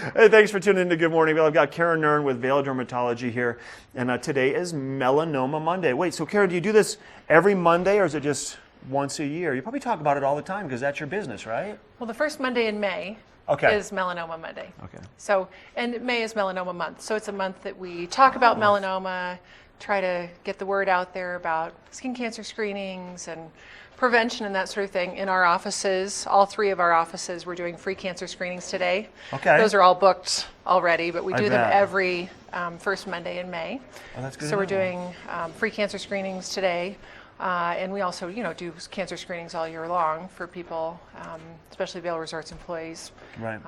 Hey, thanks for tuning in to Good Morning Vail. I've got Karen Nern with Vail Dermatology here, and today is Melanoma Monday. Wait, so Karen, do you do this every Monday, or is it just once a year? You probably talk about it all the time because that's your business, right? Well, the first Monday in May is Melanoma Monday. Okay. So, and May is Melanoma Month. So it's a month that we talk about melanoma, try to get the word out there about skin cancer screenings and prevention and that sort of thing. In our offices, all three of our offices, we're doing free cancer screenings today. Okay. Those are all booked already, but we do them bet. every first Monday in May. Oh, that's good. So we're doing free cancer screenings today. And we also, do cancer screenings all year long for people, especially Vail Resorts employees, Right.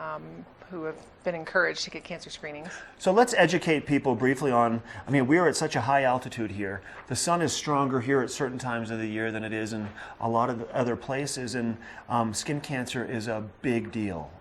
who have been encouraged to get cancer screenings. So let's educate people briefly on, we're at such a high altitude here. The sun is stronger here at certain times of the year than it is in a lot of the other places, and skin cancer is a big deal.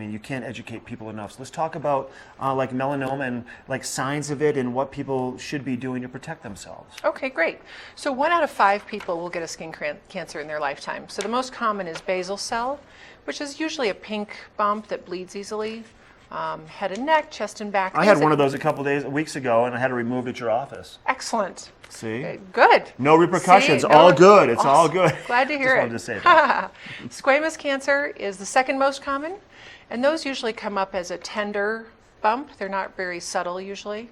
You can't educate people enough. So let's talk about like melanoma and like signs of it and what people should be doing to protect themselves. Okay, great. So 1 out of 5 people will get a skin cancer in their lifetime. So the most common is basal cell, which is usually a pink bump that bleeds easily. Head and neck, chest and back. I had one of those a weeks ago, and I had it removed at your office. Excellent. See? Good. No repercussions. See? All good. It's awesome. all good. Glad to hear Just it. wanted to say that. Squamous cancer is the second most common, and those usually come up as a tender bump. They're not very subtle usually.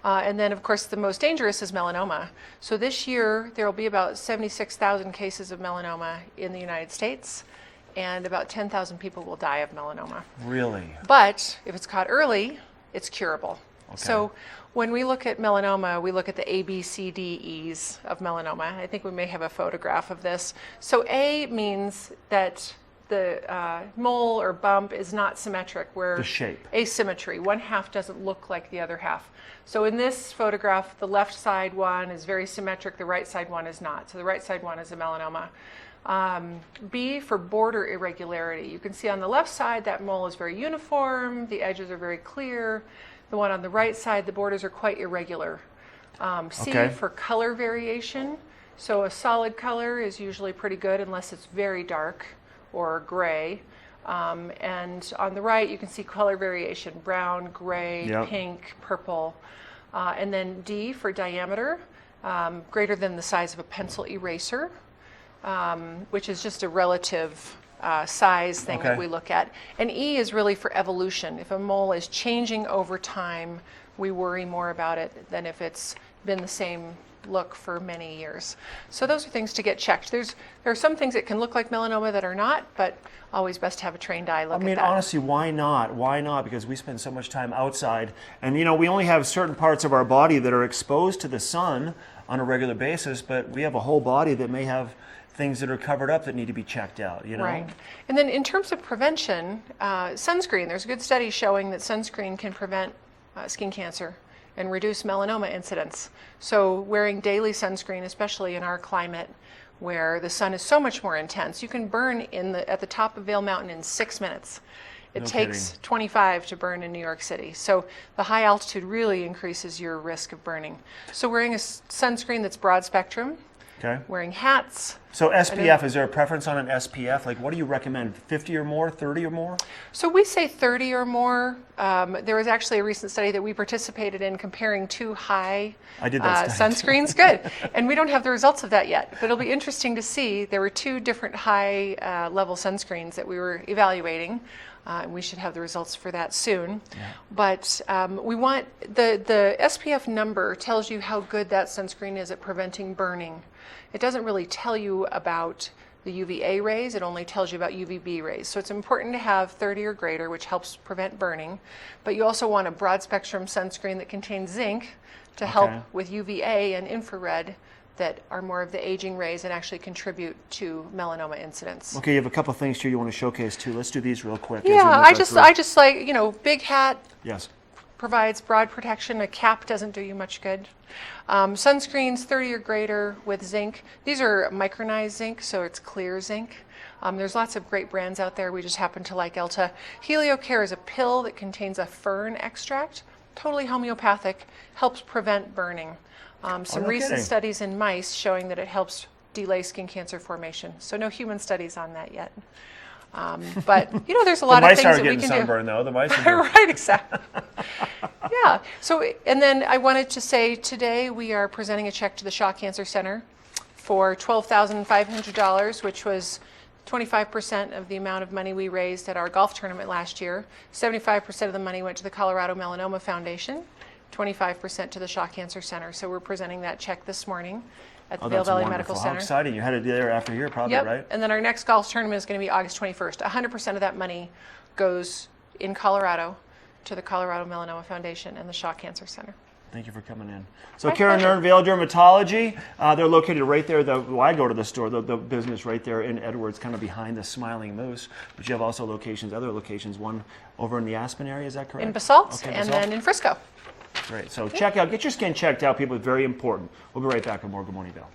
And then, of course, the most dangerous is melanoma. So this year, there will be about 76,000 cases of melanoma in the United States, and about 10,000 people will die of melanoma. Really? But if it's caught early, it's curable. Okay. So when we look at melanoma, we look at the A, B, C, D, E's of melanoma. I think we may have a photograph of this. So A means that the mole or bump is not symmetric, where The shape. asymmetry. One half doesn't look like the other half. So in this photograph, the left side one is very symmetric, the right side one is not. So the right side one is a melanoma. B for border irregularity. You can see on the left side that mole is very uniform, the edges are very clear. The one on the right side, the borders are quite irregular. C for color variation. So a solid color is usually pretty good unless it's very dark or gray. And on the right, you can see color variation: brown, gray, pink, purple. And then D for diameter, greater than the size of a pencil eraser, which is just a relative size thing that we look at. And E is really for evolution. If a mole is changing over time, we worry more about it than if it's been the same look for many years. So those are things to get checked. There are some things that can look like melanoma that are not, but always best to have a trained eye look at that. Honestly, why not? Why not? Because we spend so much time outside, and we only have certain parts of our body that are exposed to the sun on a regular basis, but we have a whole body that may have things that are covered up that need to be checked out, Right. And then in terms of prevention, sunscreen, there's a good study showing that sunscreen can prevent skin cancer and reduce melanoma incidence. So wearing daily sunscreen, especially in our climate where the sun is so much more intense, you can burn at the top of Vail Mountain in 6 minutes. It takes 25 to burn in New York City. So the high altitude really increases your risk of burning. So wearing a sunscreen that's broad spectrum, wearing hats. So SPF, is there a preference on an SPF? Like, what do you recommend? 50 or more, 30 or more? So we say 30 or more. There was actually a recent study that we participated in comparing 2 high sunscreens. Good. And we don't have the results of that yet, but it'll be interesting to see. There were 2 different high level sunscreens that we were evaluating. We should have the results for that soon. But we want the SPF number tells you how good that sunscreen is at preventing burning. It doesn't really tell you about the UVA rays, it only tells you about UVB rays. So it's important to have 30 or greater, which helps prevent burning. But you also want a broad spectrum sunscreen that contains zinc to help with UVA and infrared that are more of the aging rays and actually contribute to melanoma incidence. Okay, you have a couple of things here you want to showcase too. Let's do these real quick. Yeah, I just like, big hat. Yes. Provides broad protection. A cap doesn't do you much good. Sunscreens 30 or greater with zinc. These are micronized zinc, so it's clear zinc. There's lots of great brands out there. We just happen to like Elta. HelioCare is a pill that contains a fern extract, totally homeopathic, helps prevent burning. Some recent studies in mice showing that it helps delay skin cancer formation. So no human studies on that yet. But you know, there's a lot of mice things aren't that we getting can sunburned, though. The mice are do. doing Right, exactly. Yeah. So, and then I wanted to say today we are presenting a check to the Shaw Cancer Center for $12,500, which was 25% of the amount of money we raised at our golf tournament last year. 75% of the money went to the Colorado Melanoma Foundation, 25% to the Shaw Cancer Center. So we're presenting that check this morning at the Vail that's Valley wonderful. Medical How Center. exciting. You had it there after here, probably, Yep. right? And then our next golf tournament is going to be August 21st. 100% of that money goes in Colorado to the Colorado Melanoma Foundation and the Shaw Cancer Center. Thank you for coming in. So My Karen pleasure. Nern, Vail Dermatology, they're located right there. I go to the store, the business right there in Edwards, kind of behind the Smiling Moose. But you have also other locations, one over in the Aspen area, is that correct? In Basalt Okay, and Basalt. then in Frisco. Great. So get your skin checked out, people. It's very important. We'll be right back with more Good Morning Vail.